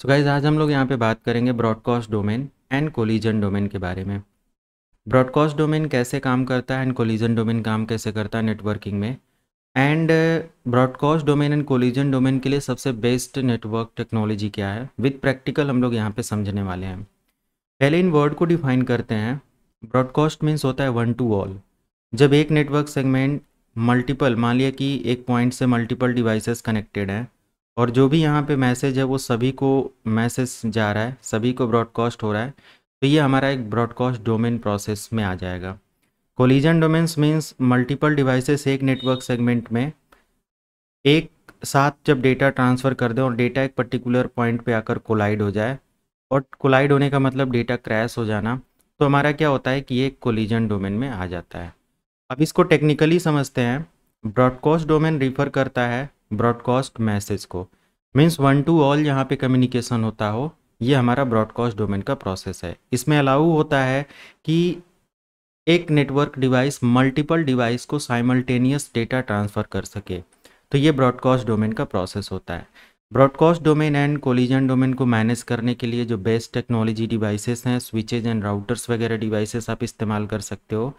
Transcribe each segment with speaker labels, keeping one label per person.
Speaker 1: So guys आज हम लोग यहाँ पे बात करेंगे broadcast domain and collision domain के बारे में। ब्रॉडकास्ट डोमेन कैसे काम करता है एंड कोलिजन डोमेन काम कैसे करता है नेटवर्किंग में। And broadcast domain and collision domain के लिए सबसे बेस्ट नेटवर्क टेक्नोलॉजी क्या है विद प्रैक्टिकल हम लोग यहाँ पे समझने वाले हैं। पहले इन वर्ड को डिफाइन करते हैं। ब्रॉडकास्ट मीन्स होता है वन टू ऑल। जब एक नेटवर्क सेगमेंट मल्टीपल, मान लिया कि एक पॉइंट से मल्टीपल डिवाइसेस कनेक्टेड हैं और जो भी यहाँ पे मैसेज है वो सभी को मैसेज जा रहा है, सभी को ब्रॉडकास्ट हो रहा है, तो ये हमारा एक ब्रॉडकास्ट डोमेन प्रोसेस में आ जाएगा। Collision domains means multiple devices एक नेटवर्क सेगमेंट में एक साथ जब डेटा ट्रांसफ़र कर दें और डेटा एक पर्टिकुलर पॉइंट पे आकर कोलाइड हो जाए, और कोलाइड होने का मतलब डेटा क्रैश हो जाना, तो हमारा क्या होता है कि ये कोलिजन डोमेन में आ जाता है। अब इसको टेक्निकली समझते हैं। ब्रॉडकास्ट डोमेन रिफ़र करता है ब्रॉडकास्ट मैसेज को, मीन्स वन टू ऑल यहाँ पे कम्युनिकेशन होता हो, ये हमारा ब्रॉडकास्ट डोमेन का प्रोसेस है। इसमें अलाउ होता है कि एक नेटवर्क डिवाइस मल्टीपल डिवाइस को साइमल्टेनियस डेटा ट्रांसफ़र कर सके, तो ये ब्रॉडकास्ट डोमेन का प्रोसेस होता है। Broadcast domain and collision domain को मैनेज करने के लिए जो बेस्ट टेक्नोलॉजी डिवाइसेस हैं, स्विचेज एंड राउटर्स वगैरह डिवाइसेस आप इस्तेमाल कर सकते हो।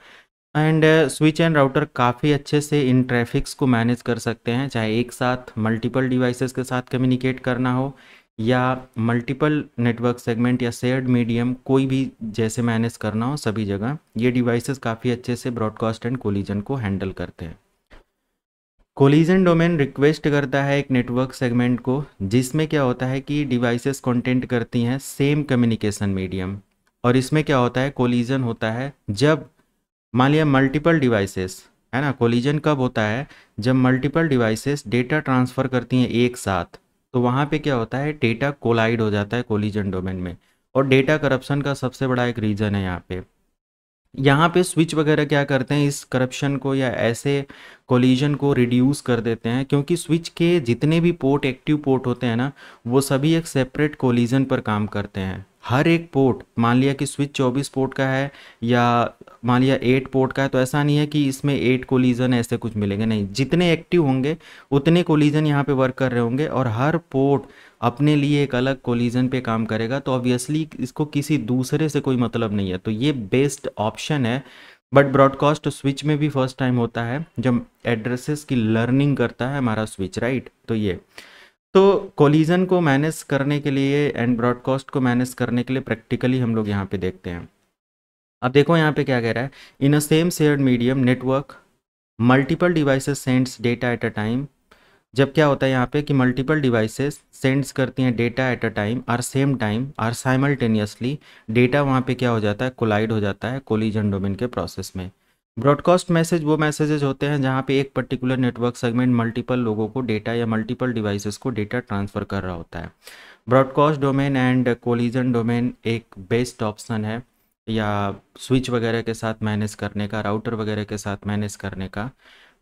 Speaker 1: एंड स्विच एंड राउटर काफ़ी अच्छे से इन ट्रैफिक्स को मैनेज कर सकते हैं, चाहे एक साथ मल्टीपल डिवाइसेस के साथ कम्युनिकेट करना हो या मल्टीपल नेटवर्क सेगमेंट या शेयर्ड मीडियम कोई भी जैसे मैनेज करना हो, सभी जगह ये डिवाइसेस काफ़ी अच्छे से ब्रॉडकास्ट एंड कोलिजन को हैंडल करते हैं। कोलिजन डोमेन रिक्वेस्ट करता है एक नेटवर्क सेगमेंट को, जिसमें क्या होता है कि डिवाइसेस कंटेंट करती हैं सेम कम्युनिकेशन मीडियम, और इसमें क्या होता है, कोलिजन होता है जब मान लिया मल्टीपल डिवाइसेस है ना। कोलिजन कब होता है, जब मल्टीपल डिवाइसेस डेटा ट्रांसफ़र करती हैं एक साथ, तो वहाँ पे क्या होता है, डेटा कोलाइड हो जाता है कोलिजन डोमेन में, और डेटा करप्शन का सबसे बड़ा एक रीज़न है यहाँ पे। यहाँ पे स्विच वगैरह क्या करते हैं, इस करप्शन को या ऐसे कोलिजन को रिड्यूस कर देते हैं, क्योंकि स्विच के जितने भी पोर्ट, एक्टिव पोर्ट होते हैं ना, वो सभी एक सेपरेट कोलिजन पर काम करते हैं। हर एक पोर्ट, मान लिया कि स्विच 24 पोर्ट का है या मान लिया 8 पोर्ट का है, तो ऐसा नहीं है कि इसमें 8 कोलिजन ऐसे कुछ मिलेंगे, नहीं, जितने एक्टिव होंगे उतने कोलिजन यहाँ पे वर्क कर रहे होंगे, और हर पोर्ट अपने लिए एक अलग कोलिजन पे काम करेगा, तो ऑब्वियसली इसको किसी दूसरे से कोई मतलब नहीं है, तो ये बेस्ट ऑप्शन है। बट ब्रॉडकास्ट स्विच में भी फर्स्ट टाइम होता है जब एड्रेसेस की लर्निंग करता है हमारा स्विच, राइट। तो ये तो कोलिजन को मैनेज करने के लिए एंड ब्रॉडकास्ट को मैनेज करने के लिए प्रैक्टिकली हम लोग यहाँ पे देखते हैं। अब देखो यहाँ पे क्या कह रहा है, in a same shared medium network multiple devices sends data at a time. जब क्या होता है यहाँ पे कि मल्टीपल डिवाइसेस सेंड्स करती हैं data at a time or same time or simultaneously, data वहाँ पे क्या हो जाता है, कोलाइड हो जाता है कोलिजन डोमेन के प्रोसेस में। ब्रॉडकास्ट मैसेज वो मैसेजेस होते हैं जहाँ पे एक पर्टिकुलर नेटवर्क सेगमेंट मल्टीपल लोगों को डेटा या मल्टीपल डिवाइसेस को डेटा ट्रांसफ़र कर रहा होता है। Broadcast domain and collision domain एक बेस्ट ऑप्शन है, या स्विच वगैरह के साथ मैनेज करने का, राउटर वगैरह के साथ मैनेज करने का।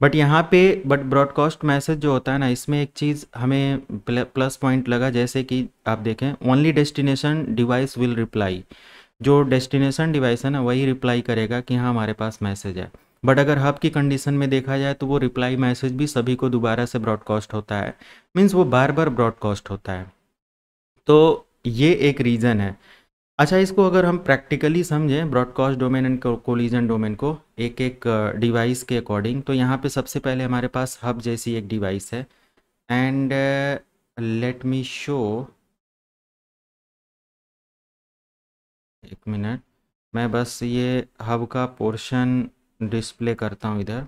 Speaker 1: बट यहाँ पे ब्रॉडकास्ट मैसेज जो होता है ना, इसमें एक चीज़ हमें प्लस पॉइंट लगा, जैसे कि आप देखें only destination device will reply. जो डेस्टिनेशन डिवाइस है ना, वही रिप्लाई करेगा कि हाँ हमारे पास मैसेज है। बट अगर हब की कंडीशन में देखा जाए तो वो रिप्लाई मैसेज भी सभी को दोबारा से ब्रॉडकास्ट होता है, मीन्स वो बार बार ब्रॉडकास्ट होता है। तो ये एक रीज़न है। अच्छा, इसको अगर हम प्रैक्टिकली समझें broadcast domain and collision domain को एक एक डिवाइस के अकॉर्डिंग, तो यहाँ पे सबसे पहले हमारे पास हब जैसी एक डिवाइस है। एंड लेट मी शो, एक मिनट, मैं बस ये हब का पोर्शन डिस्प्ले करता हूँ इधर।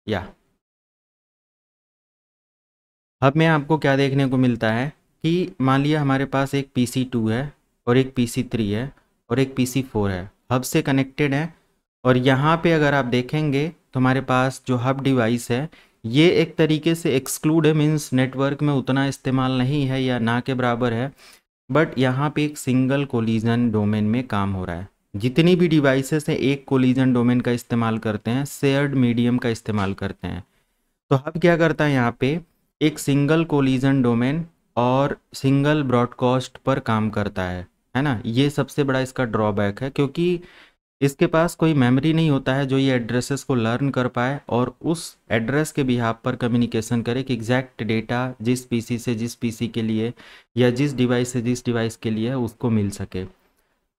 Speaker 1: या हब में आपको क्या देखने को मिलता है कि मान लिया हमारे पास एक PC2 है और एक PC3 है और एक PC4 है, हब से कनेक्टेड है। और यहाँ पे अगर आप देखेंगे तो हमारे पास जो हब डिवाइस है ये एक तरीके से एक्सक्लूड है, मीन्स नेटवर्क में उतना इस्तेमाल नहीं है या ना के बराबर है। बट यहाँ पे एक सिंगल कोलिजन डोमेन में काम हो रहा है। जितनी भी डिवाइसेस हैं एक कोलिजन डोमेन का इस्तेमाल करते हैं, शेयर्ड मीडियम का इस्तेमाल करते हैं। तो हब क्या करता है, यहाँ पे एक सिंगल कोलिजन डोमेन और सिंगल ब्रॉडकास्ट पर काम करता है ना। ये सबसे बड़ा इसका ड्रॉबैक है, क्योंकि इसके पास कोई मेमोरी नहीं होता है जो ये एड्रेसेस को लर्न कर पाए और उस एड्रेस के बिहाफ पर कम्युनिकेशन करे कि एग्जैक्ट डेटा जिस पीसी से जिस पीसी के लिए या जिस डिवाइस से जिस डिवाइस के लिए उसको मिल सके।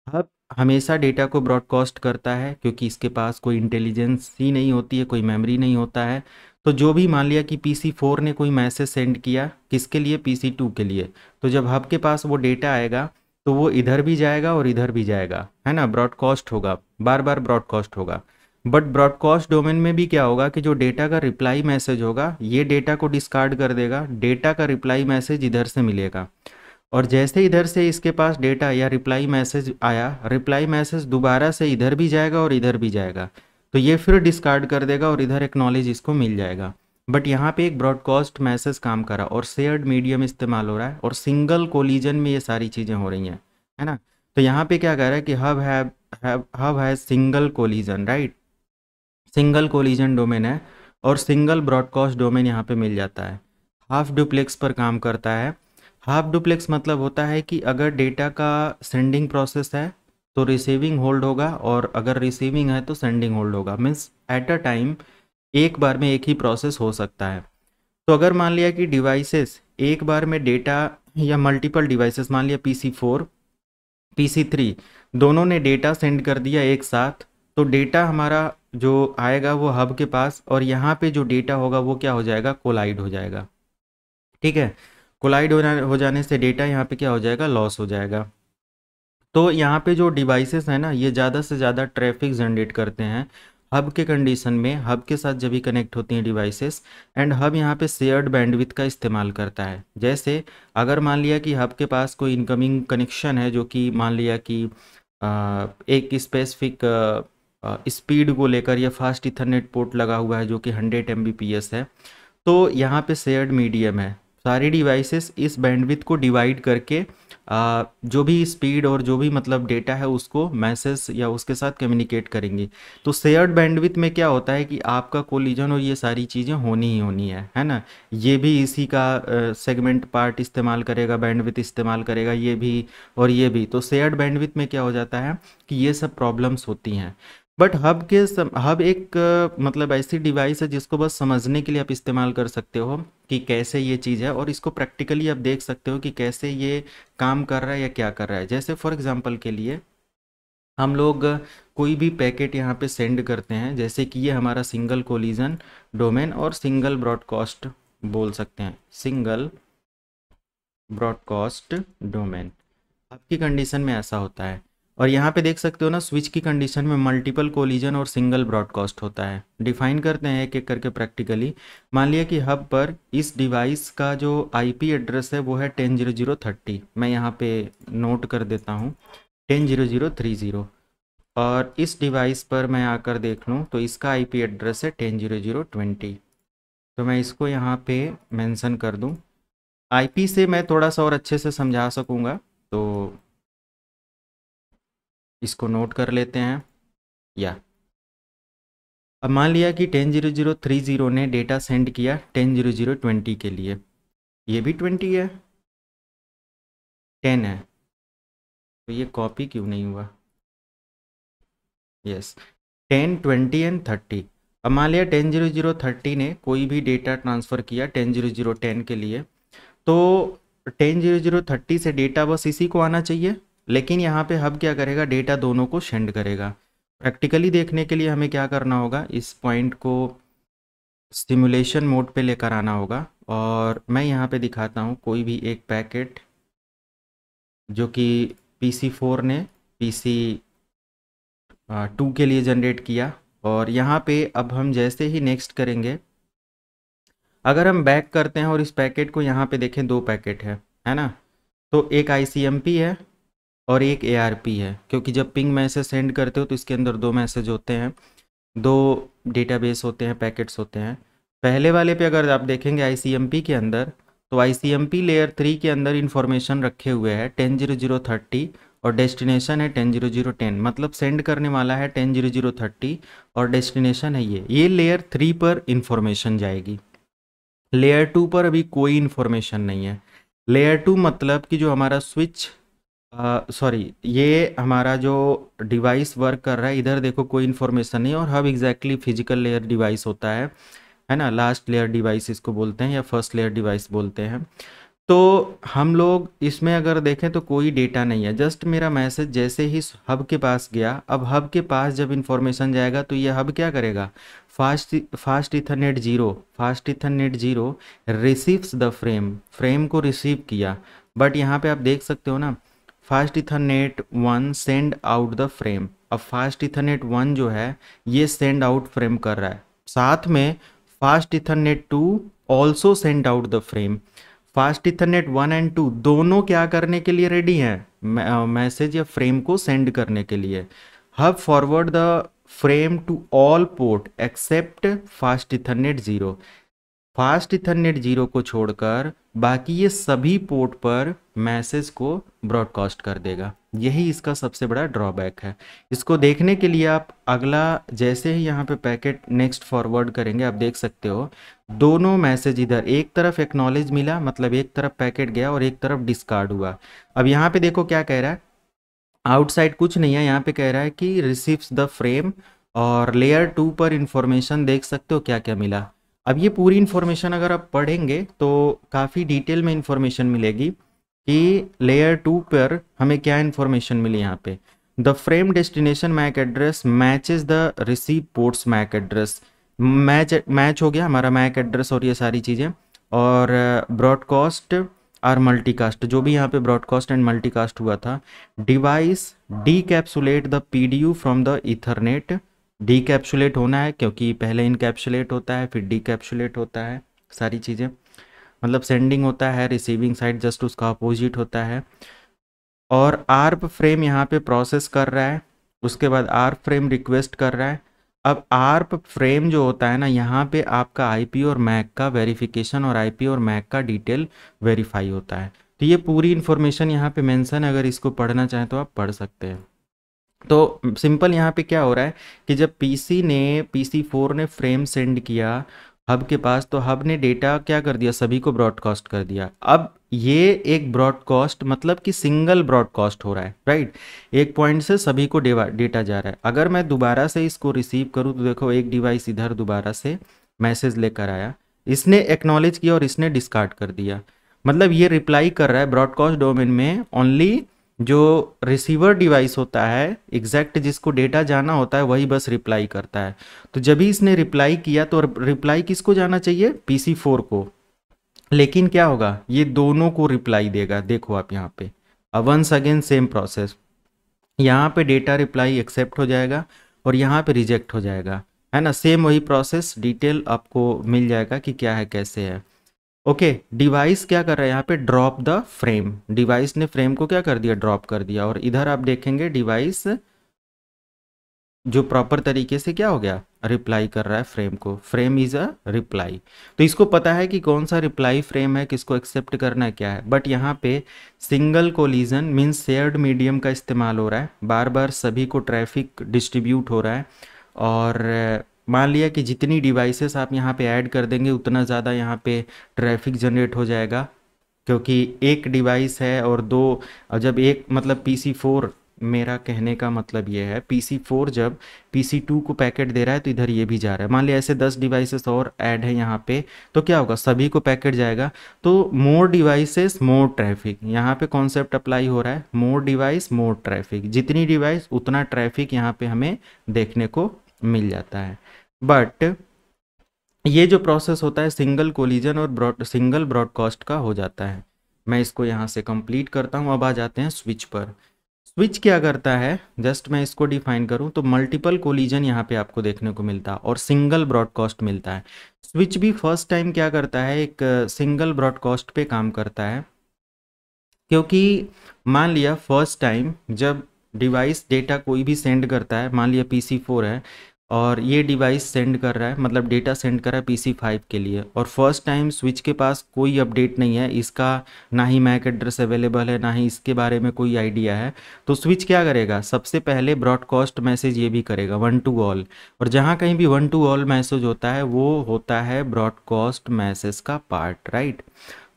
Speaker 1: हब हमेशा डेटा को ब्रॉडकास्ट करता है क्योंकि इसके पास कोई इंटेलिजेंस ही नहीं होती है, कोई मेमोरी नहीं होता है। तो जो भी मान लिया कि PC4 ने कोई मैसेज सेंड किया किसके लिए, PC2 के लिए, तो जब हब के पास वो डेटा आएगा तो वो इधर भी जाएगा और इधर भी जाएगा, है ना, ब्रॉडकास्ट होगा, बार बार ब्रॉडकास्ट होगा। बट ब्रॉडकास्ट डोमेन में भी क्या होगा कि जो डेटा का रिप्लाई मैसेज होगा ये डेटा को डिस्कार्ड कर देगा, डेटा का रिप्लाई मैसेज इधर से मिलेगा और जैसे इधर से इसके पास डेटा या रिप्लाई मैसेज आया, रिप्लाई मैसेज दोबारा से इधर भी जाएगा और इधर भी जाएगा, तो ये फिर डिस्कार्ड कर देगा और इधर एक्नॉलेज इसको मिल जाएगा। बट यहाँ पे एक ब्रॉडकास्ट मैसेज काम करा और शेयर्ड मीडियम इस्तेमाल हो रहा है और सिंगल कोलिजन में ये सारी चीज़ें हो रही हैं, है ना। तो यहाँ पे क्या कह रहा है कि हब है single collision, right, single collision domain है और सिंगल ब्रॉडकास्ट डोमेन यहाँ पे मिल जाता है। हाफ डुप्लेक्स पर काम करता है। हाफ डुप्लेक्स मतलब होता है कि अगर डेटा का सेंडिंग प्रोसेस है तो रिसीविंग होल्ड होगा और अगर रिसीविंग है तो सेंडिंग होल्ड होगा, मीन्स एट अ टाइम एक बार में एक ही प्रोसेस हो सकता है। तो अगर मान लिया कि डिवाइसेस एक बार में डेटा या मल्टीपल डिवाइसेस, मान लिया PC4 PC3 दोनों ने डेटा सेंड कर दिया एक साथ, तो डेटा हमारा जो आएगा वो हब के पास और यहाँ पे जो डेटा होगा वो क्या हो जाएगा, कोलाइड हो जाएगा, ठीक है। कोलाइड हो जाने से डेटा यहाँ पे क्या हो जाएगा, लॉस हो जाएगा। तो यहाँ पे जो डिवाइसेस हैं ना ये ज़्यादा से ज़्यादा ट्रैफिक जनरेट करते हैं हब के कंडीशन में, हब के साथ जब भी कनेक्ट होती हैं डिवाइसेस, एंड हब यहाँ पे शेयर्ड बैंडविड्थ का इस्तेमाल करता है। जैसे अगर मान लिया कि हब के पास कोई इनकमिंग कनेक्शन है जो कि मान लिया कि एक स्पेसिफिक स्पीड को लेकर या फास्ट इथरनेट पोर्ट लगा हुआ है जो कि 100 Mbps है, तो यहाँ पे शेयर्ड मीडियम है, सारी डिवाइसेस इस बैंडविड्थ को डिवाइड करके जो भी स्पीड और जो भी मतलब डेटा है उसको मैसेज या उसके साथ कम्युनिकेट करेंगी। तो शेयर्ड बैंडविड्थ में क्या होता है कि आपका कोलिजन और ये सारी चीज़ें होनी ही होनी है ना। ये भी इसी का सेगमेंट पार्ट इस्तेमाल करेगा, बैंडविड्थ इस्तेमाल करेगा, ये भी और ये भी। तो शेयर्ड बैंडविड्थ में क्या हो जाता है कि ये सब प्रॉब्लम्स होती हैं। बट हब एक मतलब ऐसी डिवाइस है जिसको बस समझने के लिए आप इस्तेमाल कर सकते हो कि कैसे ये चीज़ है और इसको प्रैक्टिकली आप देख सकते हो कि कैसे ये काम कर रहा है या क्या कर रहा है। जैसे फॉर एग्जांपल के लिए हम लोग कोई भी पैकेट यहाँ पे सेंड करते हैं, जैसे कि ये हमारा सिंगल कोलिजन डोमेन और सिंगल ब्रॉडकास्ट बोल सकते हैं, सिंगल ब्रॉडकास्ट डोमेन आपकी कंडीशन में ऐसा होता है। और यहाँ पे देख सकते हो ना स्विच की कंडीशन में मल्टीपल कोलिजन और सिंगल ब्रॉडकास्ट होता है। डिफाइन करते हैं एक एक करके प्रैक्टिकली। मान लिया कि हब पर इस डिवाइस का जो IP एड्रेस है वो है 10.0.30, मैं यहाँ पे नोट कर देता हूँ 10.0.030, और इस डिवाइस पर मैं आकर देख लूँ तो इसका IP एड्रेस है 10.0.020। तो मैं इसको यहाँ पे मेंशन कर दूँ, IP से मैं थोड़ा सा और अच्छे से समझा सकूँगा, तो इसको नोट कर लेते हैं। या अब मान लिया कि 10.0.030 ने डेटा सेंड किया 10.0.020 के लिए, ये भी 20 है, 10 है, तो ये कॉपी क्यों नहीं हुआ, यस 10, 20 एंड 30। अब मान लिया 10.0.030 ने कोई भी डेटा ट्रांसफ़र किया 10.0.010 के लिए, तो 10.0.030 से डेटा बस इसी को आना चाहिए, लेकिन यहाँ पे हब क्या करेगा, डेटा दोनों को सेंड करेगा। प्रैक्टिकली देखने के लिए हमें क्या करना होगा, इस पॉइंट को सिमुलेशन मोड पे लेकर आना होगा और मैं यहाँ पे दिखाता हूँ कोई भी एक पैकेट जो कि PC4 ने PC2 के लिए जनरेट किया, और यहाँ पे अब हम जैसे ही नेक्स्ट करेंगे, अगर हम बैक करते हैं और इस पैकेट को यहाँ पे देखें, दो पैकेट है ना, तो एक ICMP है और एक ARP है, क्योंकि जब पिंग मैसेज सेंड करते हो तो इसके अंदर दो मैसेज होते हैं, दो डेटाबेस होते हैं, पैकेट्स होते हैं। पहले वाले पे अगर आप देखेंगे ICMP के अंदर, तो ICMP लेयर 3 के अंदर इंफॉर्मेशन रखे हुए हैं 10.0.030 और डेस्टिनेशन है 10.0.010, मतलब सेंड करने वाला है 10.0.030 और डेस्टिनेशन है ये लेयर 3 पर इंफॉर्मेशन जाएगी। लेयर 2 पर अभी कोई इन्फॉर्मेशन नहीं है। लेयर 2 मतलब कि जो हमारा स्विच सॉरी, ये हमारा जो डिवाइस वर्क कर रहा है, इधर देखो कोई इन्फॉर्मेशन नहीं, और hub exactly physical layer device होता है ना, लास्ट लेयर डिवाइस इसको बोलते हैं या फर्स्ट लेयर डिवाइस बोलते हैं। तो हम लोग इसमें अगर देखें तो कोई डेटा नहीं है, जस्ट मेरा मैसेज जैसे ही हब के पास गया, अब हब के पास जब इन्फॉर्मेशन जाएगा तो ये हब क्या करेगा, fast ethernet zero receives the frame को रिसीव किया। बट यहाँ पे आप देख सकते हो ना, fast Ethernet one send out the frame. अब फास्ट इथरनेट वन जो है ये सेंड आउट फ्रेम कर रहा है, साथ में fast Ethernet to also send out the frame. Fast Ethernet 1 and 2 दोनों क्या करने के लिए रेडी हैं, मैसेज या फ्रेम को सेंड करने के लिए। Hub forward the frame to all port except fast ethernet zero. Fast ethernet zero को छोड़कर बाकी ये सभी पोर्ट पर मैसेज को ब्रॉडकास्ट कर देगा। यही इसका सबसे बड़ा ड्रॉबैक है। इसको देखने के लिए आप अगला जैसे ही यहाँ पे पैकेट नेक्स्ट फॉरवर्ड करेंगे, आप देख सकते हो दोनों मैसेज, इधर एक तरफ एक्नॉलेज मिला, मतलब एक तरफ पैकेट गया और एक तरफ डिस्कार्ड हुआ। अब यहाँ पे देखो क्या कह रहा है, आउटसाइड कुछ नहीं है, यहाँ पे कह रहा है कि रिसीव्स द फ्रेम, और लेयर 2 पर इंफॉर्मेशन देख सकते हो क्या क्या मिला। अब ये पूरी इन्फॉर्मेशन अगर आप पढ़ेंगे तो काफ़ी डिटेल में इन्फॉर्मेशन मिलेगी कि लेयर 2 पर हमें क्या इन्फॉर्मेशन मिली। यहाँ पे the frame destination MAC address matches the receive ports MAC address, match हो गया हमारा मैक एड्रेस और ये सारी चीज़ें। और ब्रॉडकास्ट आर मल्टीकास्ट, जो भी यहाँ पे ब्रॉडकास्ट एंड मल्टीकास्ट हुआ था। Device decapsulate the PDU from the Ethernet, decapsulate होना है क्योंकि पहले इनकैप्सुलेट होता है फिर डीकैप्सुलेट होता है, सारी चीज़ें मतलब सेंडिंग होता है, रिसीविंग साइड जस्ट उसका अपोजिट होता है। और आर्प फ्रेम यहाँ पे प्रोसेस कर रहा है, उसके बाद आर्प फ्रेम रिक्वेस्ट कर रहा है। अब आर्प फ्रेम जो होता है ना, यहाँ पे आपका आईपी और मैक का वेरिफिकेशन और आईपी और मैक का डिटेल वेरीफाई होता है। तो ये पूरी इन्फॉर्मेशन यहाँ पे मेंशन है, अगर इसको पढ़ना चाहें तो आप पढ़ सकते हैं। तो सिंपल यहाँ पे क्या हो रहा है कि जब PC4 ने फ्रेम सेंड किया हब के पास, तो हब ने डेटा क्या कर दिया, सभी को ब्रॉडकास्ट कर दिया। अब ये एक ब्रॉडकास्ट मतलब कि सिंगल ब्रॉडकास्ट हो रहा है, राइट, एक पॉइंट से सभी को डेटा जा रहा है। अगर मैं दोबारा से इसको रिसीव करूँ तो देखो एक डिवाइस इधर दोबारा से मैसेज लेकर आया, इसने एक्नॉलेज किया और इसने डिस्कार्ड कर दिया। मतलब ये रिप्लाई कर रहा है ब्रॉडकास्ट डोमेन में ओनली जो रिसीवर डिवाइस होता है, एग्जैक्ट जिसको डेटा जाना होता है वही बस रिप्लाई करता है। तो जब भी इसने रिप्लाई किया तो रिप्लाई किसको जाना चाहिए, PC4 को, लेकिन क्या होगा, ये दोनों को रिप्लाई देगा। देखो आप यहाँ पे वंस अगेन सेम प्रोसेस, यहाँ पे डेटा रिप्लाई एक्सेप्ट हो जाएगा और यहाँ पे रिजेक्ट हो जाएगा, है ना, सेम वही प्रोसेस, डिटेल आपको मिल जाएगा कि क्या है कैसे है। ओके, डिवाइस क्या कर रहा है यहाँ पे, ड्रॉप द फ्रेम, डिवाइस ने फ्रेम को क्या कर दिया, ड्रॉप कर दिया। और इधर आप देखेंगे डिवाइस जो प्रॉपर तरीके से क्या हो गया, रिप्लाई कर रहा है फ्रेम को, फ्रेम इज अ रिप्लाई। तो इसको पता है कि कौन सा रिप्लाई फ्रेम है, किसको एक्सेप्ट करना है, क्या है। बट यहाँ पे single collision means shared medium का इस्तेमाल हो रहा है, बार बार सभी को ट्रैफिक डिस्ट्रीब्यूट हो रहा है। और मान लिया कि जितनी डिवाइसेस आप यहाँ पे ऐड कर देंगे उतना ज़्यादा यहाँ पे ट्रैफिक जनरेट हो जाएगा, क्योंकि एक डिवाइस है और दो, जब एक मतलब PC4, मेरा कहने का मतलब ये है PC4 जब PC2 को पैकेट दे रहा है तो इधर ये भी जा रहा है। मान लिया ऐसे 10 डिवाइसेस और ऐड है यहाँ पे, तो क्या होगा, सभी को पैकेट जाएगा। तो मोर डिवाइसेस मोर ट्रैफिक, यहाँ पे कॉन्सेप्ट अप्लाई हो रहा है, मोर डिवाइस मोर ट्रैफिक, जितनी डिवाइस उतना ट्रैफिक यहाँ पे हमें देखने को मिल जाता है। बट ये जो प्रोसेस होता है सिंगल कोलिजन और सिंगल ब्रॉडकास्ट का हो जाता है। मैं इसको यहाँ से कंप्लीट करता हूँ। अब आ जाते हैं स्विच पर। स्विच क्या करता है, जस्ट मैं इसको डिफाइन करूँ तो मल्टीपल कोलिजन यहाँ पे आपको देखने को मिलता है और सिंगल ब्रॉडकास्ट मिलता है। स्विच भी फर्स्ट टाइम क्या करता है, एक सिंगल ब्रॉडकास्ट पे काम करता है, क्योंकि मान लिया फर्स्ट टाइम जब डिवाइस डेटा कोई भी सेंड करता है, मान लिया PC4 है और ये डिवाइस सेंड कर रहा है, मतलब डेटा सेंड कर रहा है PC5 के लिए, और फर्स्ट टाइम स्विच के पास कोई अपडेट नहीं है, इसका ना ही मैक एड्रेस अवेलेबल है, ना ही इसके बारे में कोई आइडिया है। तो स्विच क्या करेगा, सबसे पहले ब्रॉडकास्ट मैसेज ये भी करेगा 1 to all, और जहाँ कहीं भी 1 to all मैसेज होता है वो होता है ब्रॉडकास्ट मैसेज का पार्ट, राइट।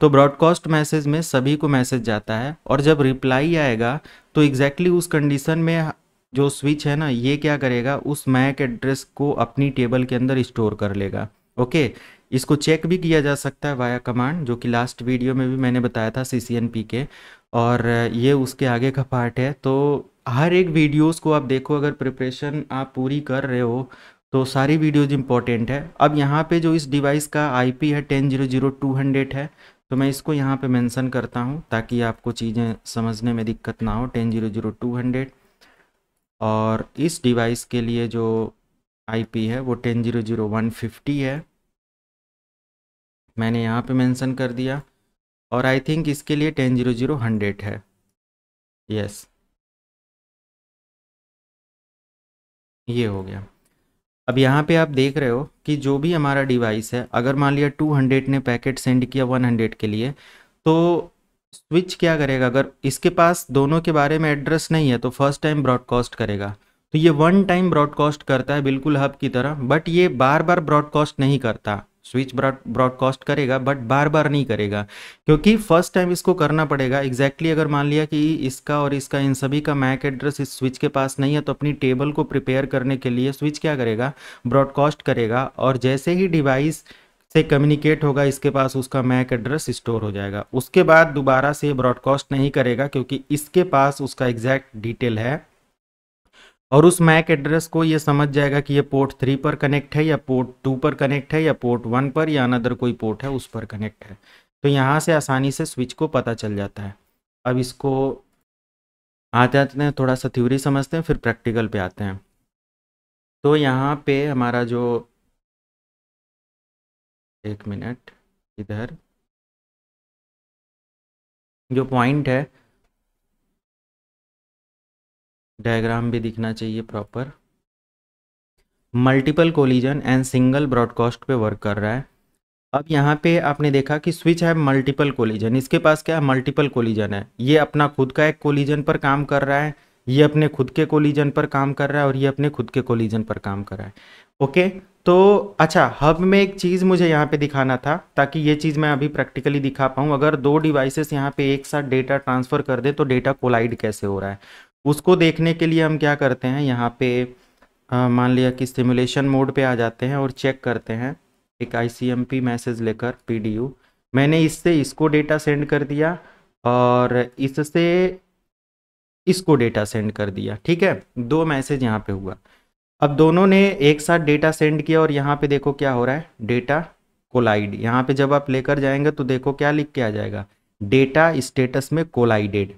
Speaker 1: तो ब्रॉडकास्ट मैसेज में सभी को मैसेज जाता है, और जब रिप्लाई आएगा तो एग्जैक्टली उस कंडीशन में जो स्विच है ना, ये क्या करेगा, उस मैक एड्रेस को अपनी टेबल के अंदर स्टोर कर लेगा। ओके, इसको चेक भी किया जा सकता है वाया कमांड, जो कि लास्ट वीडियो में भी मैंने बताया था CCNP के, और ये उसके आगे का पार्ट है। तो हर एक वीडियोस को आप देखो, अगर प्रिपरेशन आप पूरी कर रहे हो तो सारी वीडियोज इंपॉर्टेंट है। अब यहाँ पे जो इस डिवाइस का IP है 10.0.0.200 है, तो मैं इसको यहाँ पे मेंशन करता हूँ ताकि आपको चीज़ें समझने में दिक्कत ना हो। 10.0.0.200, और इस डिवाइस के लिए जो IP है वो 10.0.0.150 है, मैंने यहाँ पे मेंशन कर दिया। और आई थिंक इसके लिए 10.0.0.100 है। यस, ये हो गया। अब यहाँ पे आप देख रहे हो कि जो भी हमारा डिवाइस है, अगर मान लिया 200 ने पैकेट सेंड किया 100 के लिए, तो स्विच क्या करेगा, अगर इसके पास दोनों के बारे में एड्रेस नहीं है तो फर्स्ट टाइम ब्रॉडकास्ट करेगा। तो ये वन टाइम ब्रॉडकास्ट करता है बिल्कुल हब की तरह, बट ये बार बार ब्रॉडकास्ट नहीं करता। स्विच ब्रॉडकास्ट करेगा बट बार बार नहीं करेगा, क्योंकि फर्स्ट टाइम इसको करना पड़ेगा। एग्जैक्टली अगर मान लिया कि इसका और इसका इन सभी का मैक एड्रेस इस स्विच के पास नहीं है, तो अपनी टेबल को प्रिपेयर करने के लिए स्विच क्या करेगा, ब्रॉडकास्ट करेगा, और जैसे ही डिवाइस से कम्युनिकेट होगा इसके पास उसका मैक एड्रेस स्टोर हो जाएगा। उसके बाद दोबारा से ब्रॉडकास्ट नहीं करेगा, क्योंकि इसके पास उसका एग्जैक्ट डिटेल है, और उस मैक एड्रेस को ये समझ जाएगा कि ये पोर्ट 3 पर कनेक्ट है, या पोर्ट 2 पर कनेक्ट है, या पोर्ट 1 पर, या अनदर कोई पोर्ट है उस पर कनेक्ट है। तो यहाँ से आसानी से स्विच को पता चल जाता है। अब इसको आते आते हैं थोड़ा सा थ्योरी समझते हैं, फिर प्रैक्टिकल पे आते हैं। तो यहाँ पे हमारा जो, एक मिनट, इधर जो पॉइंट है, डायग्राम भी दिखना चाहिए proper, multiple collision and single broadcast पे वर्क कर रहा है। अब यहाँ पे आपने देखा कि स्विच है मल्टीपल कोलिजन, इसके पास क्या है, मल्टीपल कोलिजन है। ये अपना खुद का एक कोलिजन पर काम कर रहा है, ये अपने खुद के कोलिजन पर काम कर रहा है, और ये अपने खुद के कोलिजन पर काम कर रहा है। ओके, तो अच्छा, हब में एक चीज़ मुझे यहाँ पे दिखाना था ताकि ये चीज़ मैं अभी प्रैक्टिकली दिखा पाऊँ। अगर दो डिवाइसेस यहाँ पे एक साथ डेटा ट्रांसफ़र कर दे तो डेटा कोलाइड कैसे हो रहा है, उसको देखने के लिए हम क्या करते हैं, यहाँ पे मान लिया कि सिमुलेशन मोड पे आ जाते हैं और चेक करते हैं। एक ICMP मैसेज लेकर PDU, मैंने इससे इसको डेटा सेंड कर दिया और इससे इसको डेटा सेंड कर दिया। ठीक है, दो मैसेज यहाँ पे हुआ। अब दोनों ने एक साथ डेटा सेंड किया, और यहाँ पे देखो क्या हो रहा है, डेटा कोलाइड। यहाँ पे जब आप लेकर जाएंगे तो देखो क्या लिख के आ जाएगा, डेटा स्टेटस में कोलाइडेड।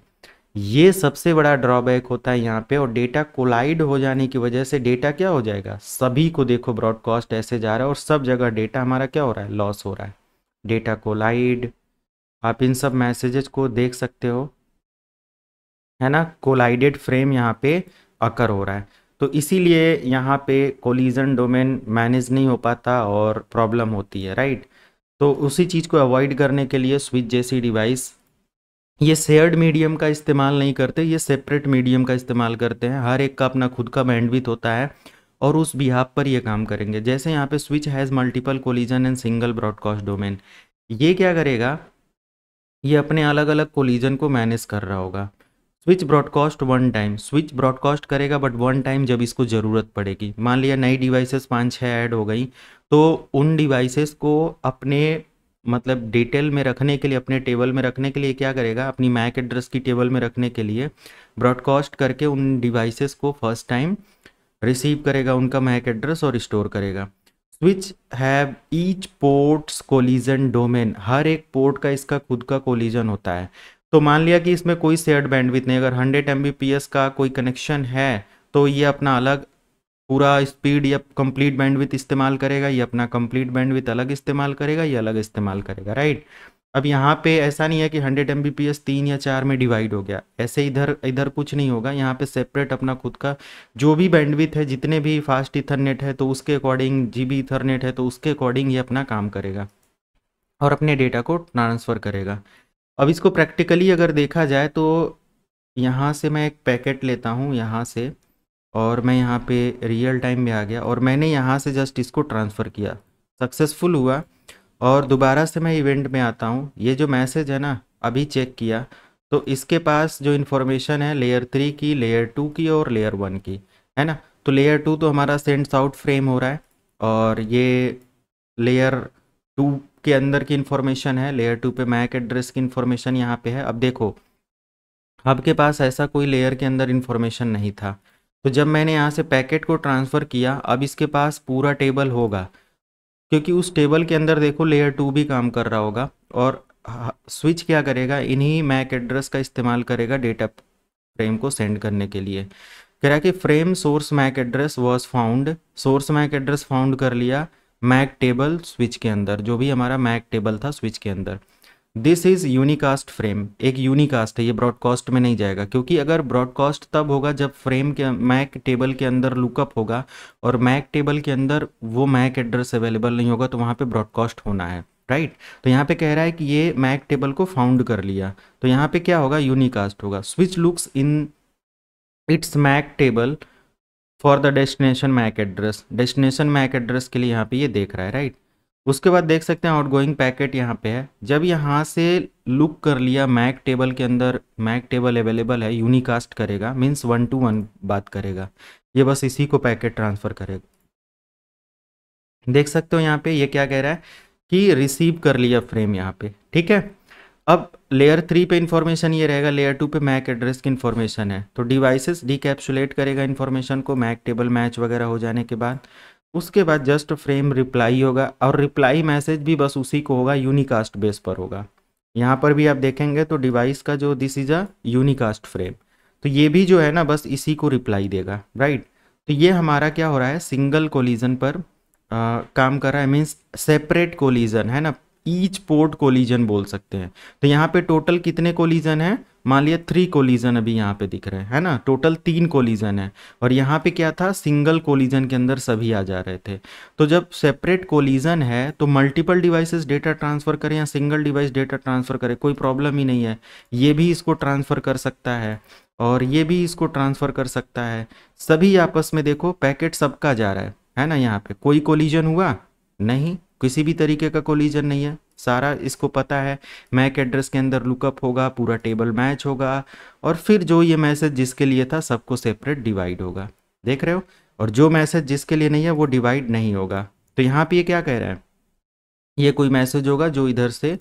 Speaker 1: ये सबसे बड़ा ड्रॉबैक होता है यहाँ पे, और डेटा कोलाइड हो जाने की वजह से डेटा क्या हो जाएगा, सभी को देखो ब्रॉडकास्ट ऐसे जा रहा है और सब जगह डेटा हमारा क्या हो रहा है, लॉस हो रहा है। डेटा कोलाइड, आप इन सब मैसेजेस को देख सकते हो, है ना, कोलाइडेड फ्रेम यहाँ पे अकर हो रहा है। तो इसीलिए यहाँ पे कोलिजन डोमेन मैनेज नहीं हो पाता और प्रॉब्लम होती है, राइट। तो उसी चीज़ को अवॉइड करने के लिए स्विच जैसी डिवाइस ये शेयर्ड मीडियम का इस्तेमाल नहीं करते, ये सेपरेट मीडियम का इस्तेमाल करते हैं। हर एक का अपना खुद का बैंडविड्थ होता है और उस बिहाफ पर ये काम करेंगे। जैसे यहाँ पे switch has multiple collision and single broadcast domain, ये क्या करेगा, ये अपने अलग अलग कोलिजन को मैनेज कर रहा होगा। Switch broadcast one time, switch broadcast करेगा बट वन टाइम जब इसको ज़रूरत पड़ेगी। मान लिया नई डिवाइसेस 5-6 ऐड हो गई, तो उन डिवाइसेस को अपने मतलब डिटेल में रखने के लिए, अपने टेबल में रखने के लिए क्या करेगा, अपनी मैक एड्रेस की टेबल में रखने के लिए ब्रॉडकास्ट करके उन डिवाइसेस को फर्स्ट टाइम रिसीव करेगा, उनका मैक एड्रेस, और स्टोर करेगा। Switch have each ports collision domain, हर एक पोर्ट का इसका खुद का कोलिजन होता है। तो मान लिया कि इसमें कोई शेयर्ड बैंडविड्थ नहीं, अगर 100 Mbps का कोई कनेक्शन है तो ये अपना अलग पूरा स्पीड या कंप्लीट बैंडविड्थ इस्तेमाल करेगा, ये अपना कंप्लीट बैंडविड्थ अलग इस्तेमाल करेगा, ये अलग इस्तेमाल करेगा, राइट। अब यहाँ पे ऐसा नहीं है कि 100 Mbps 3 या 4 में डिवाइड हो गया, ऐसे इधर इधर कुछ नहीं होगा। यहाँ पे सेपरेट अपना खुद का जो भी बैंडविड्थ है, जितने भी फास्ट इथरनेट है तो उसके अकॉर्डिंग, GB इथरनेट है तो उसके अकॉर्डिंग ये अपना काम करेगा और अपने डेटा को ट्रांसफ़र करेगा। अब इसको प्रैक्टिकली अगर देखा जाए तो यहाँ से मैं एक पैकेट लेता हूँ यहाँ से, और मैं यहाँ पे रियल टाइम में आ गया और मैंने यहाँ से जस्ट इसको ट्रांसफ़र किया, सक्सेसफुल हुआ। और दोबारा से मैं इवेंट में आता हूँ। ये जो मैसेज है ना, अभी चेक किया तो इसके पास जो इन्फॉर्मेशन है लेयर 3 की, लेयर 2 की और लेयर 1 की, है ना। तो लेयर 2 तो हमारा सेंड्स आउट फ्रेम हो रहा है, और ये लेयर 2 के अंदर की इन्फॉर्मेशन है। लेयर 2 पे मैक एड्रेस की इन्फॉर्मेशन यहाँ पे है। अब देखो, हब के पास ऐसा कोई लेयर के अंदर इन्फॉर्मेशन नहीं था, तो जब मैंने यहाँ से पैकेट को ट्रांसफ़र किया, अब इसके पास पूरा टेबल होगा, क्योंकि उस टेबल के अंदर देखो लेयर 2 भी काम कर रहा होगा। और स्विच क्या करेगा, इन्हीं मैक एड्रेस का इस्तेमाल करेगा डेटा फ्रेम को सेंड करने के लिए। कह रहा है कि frame source MAC address was found, source MAC address found कर लिया मैक टेबल स्विच के अंदर, जो भी हमारा मैक टेबल था स्विच के अंदर। दिस इज़ यूनिकास्ट फ्रेम, एक यूनिकास्ट है, ये ब्रॉडकास्ट में नहीं जाएगा, क्योंकि अगर ब्रॉडकास्ट तब होगा जब फ्रेम के मैक टेबल के अंदर लुकअप होगा और मैक टेबल के अंदर वो मैक एड्रेस अवेलेबल नहीं होगा, तो वहाँ पे ब्रॉडकास्ट होना है, राइट। तो यहाँ पे कह रहा है कि ये मैक टेबल को फाउंड कर लिया, तो यहाँ पे क्या होगा, यूनिकास्ट होगा। Switch looks in its MAC table for the destination MAC address, destination MAC address के लिए यहाँ पे ये देख रहा है, राइट। उसके बाद देख सकते हैं आउटगोइंग पैकेट यहाँ पे है। जब यहाँ से लुक कर लिया मैक टेबल के अंदर, मैक टेबल अवेलेबल है, यूनिकास्ट करेगा, मीन्स 1 to 1 बात करेगा, ये बस इसी को पैकेट ट्रांसफ़र करेगा। देख सकते हो यहाँ पे ये क्या कह रहा है कि रिसीव कर लिया फ्रेम यहाँ पे, ठीक है। अब लेयर 3 पे इन्फॉर्मेशन ये रहेगा, लेयर 2 पे मैक एड्रेस की इन्फॉर्मेशन है, तो डिवाइसेस डीकैप्सुलेट करेगा इन्फॉर्मेशन को मैक टेबल मैच वगैरह हो जाने के बाद। उसके बाद जस्ट फ्रेम रिप्लाई होगा, और रिप्लाई मैसेज भी बस उसी को होगा, यूनिकास्ट बेस पर होगा। यहाँ पर भी आप देखेंगे तो डिवाइस का जो this is a unicast frame, तो ये भी जो है ना बस इसी को रिप्लाई देगा, राइट। तो ये हमारा क्या हो रहा है, सिंगल कोलिजन पर काम कर रहा है, मीन्स सेपरेट कोलिजन है ना, ईच पोर्ट कोलिजन बोल सकते हैं। तो यहाँ पे टोटल कितने कोलिजन है, मान लिया 3 कोलिजन अभी यहाँ पे दिख रहे हैं, है ना, टोटल 3 कोलिजन है। और यहाँ पे क्या था, सिंगल कोलिजन के अंदर सभी आ जा रहे थे। तो जब सेपरेट कोलिजन है तो मल्टीपल डिवाइसेस डेटा ट्रांसफ़र करें या सिंगल डिवाइस डेटा ट्रांसफ़र करे, कोई प्रॉब्लम ही नहीं है। ये भी इसको ट्रांसफ़र कर सकता है और ये भी इसको ट्रांसफ़र कर सकता है, सभी आपस में देखो पैकेट सबका जा रहा है ना। यहाँ पे कोई कोलिजन हुआ नहीं, किसी भी तरीके का कोलिजन नहीं है, सारा इसको पता है मैक एड्रेस के अंदर लुकअप होगा, पूरा टेबल मैच होगा, और फिर जो ये मैसेज जिसके लिए था सबको सेपरेट डिवाइड होगा, देख रहे हो। और जो मैसेज जिसके लिए नहीं है वो डिवाइड नहीं होगा। तो यहाँ पे ये क्या कह रहा है, ये कोई मैसेज होगा जो इधर से,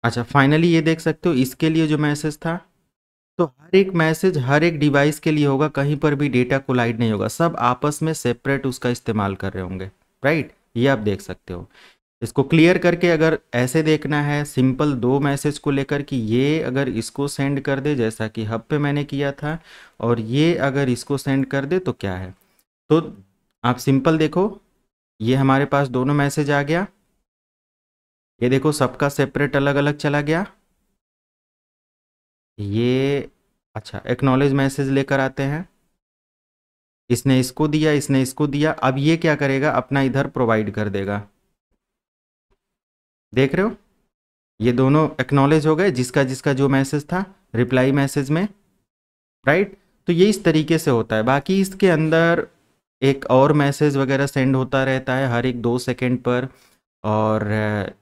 Speaker 1: अच्छा फाइनली ये देख सकते हो इसके लिए जो मैसेज था, तो हर एक मैसेज हर एक डिवाइस के लिए होगा, कहीं पर भी डेटा कोलाइड नहीं होगा, सब आपस में सेपरेट उसका इस्तेमाल कर रहे होंगे, राइट। ये आप देख सकते हो। इसको क्लियर करके अगर ऐसे देखना है सिंपल 2 मैसेज को लेकर कि ये अगर इसको सेंड कर दे जैसा कि हब पे मैंने किया था, और ये अगर इसको सेंड कर दे तो क्या है, तो आप सिंपल देखो, ये हमारे पास दोनों मैसेज आ गया, ये देखो सबका सेपरेट अलग अलग चला गया। ये अच्छा एक्नॉलेज मैसेज लेकर आते हैं, इसने इसको दिया, इसने इसको दिया, अब ये क्या करेगा, अपना इधर प्रोवाइड कर देगा, देख रहे हो, ये दोनों एक्नॉलेज हो गए, जिसका जिसका जो मैसेज था रिप्लाई मैसेज में, राइट। तो ये इस तरीके से होता है। बाकी इसके अंदर एक और मैसेज वगैरह सेंड होता रहता है हर एक 2 सेकेंड पर, और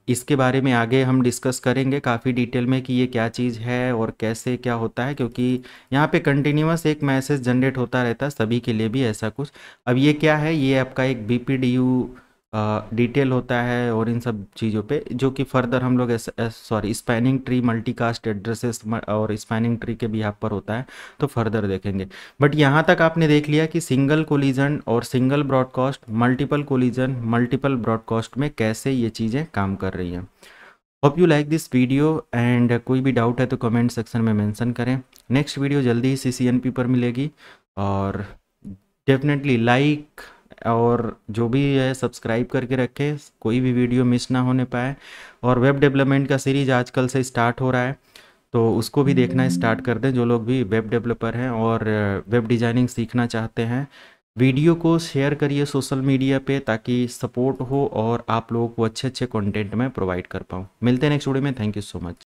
Speaker 1: इसके बारे में आगे हम डिस्कस करेंगे काफ़ी डिटेल में कि ये क्या चीज़ है और कैसे क्या होता है, क्योंकि यहाँ पे कंटिन्यूअस एक मैसेज जनरेट होता रहता है सभी के लिए भी ऐसा कुछ। अब ये क्या है, ये आपका एक BPDU डिटेल होता है और इन सब चीज़ों पे जो कि फर्दर हम लोग sorry spanning tree, multicast addresses और स्पैनिंग ट्री के भी यहाँ पर होता है, तो फर्दर देखेंगे। बट यहाँ तक आपने देख लिया कि सिंगल कोलिजन और single broadcast, multiple collision, multiple broadcast में कैसे ये चीज़ें काम कर रही हैं। Hope you like this video, and कोई भी डाउट है तो कमेंट सेक्शन में मेंशन करें। नेक्स्ट वीडियो जल्दी ही CCNP पर मिलेगी, और डेफिनेटली लाइक और जो भी है सब्सक्राइब करके रखें, कोई भी वीडियो मिस ना होने पाए। और वेब डेवलपमेंट का सीरीज आजकल से स्टार्ट हो रहा है, तो उसको भी देखना स्टार्ट कर दें जो लोग भी वेब डेवलपर हैं और वेब डिज़ाइनिंग सीखना चाहते हैं। वीडियो को शेयर करिए सोशल मीडिया पे ताकि सपोर्ट हो और आप लोगों को अच्छे अच्छे कंटेंट में प्रोवाइड कर पाऊँ। मिलते हैं नेक्स्ट वीडियो में, थैंक यू सो मच।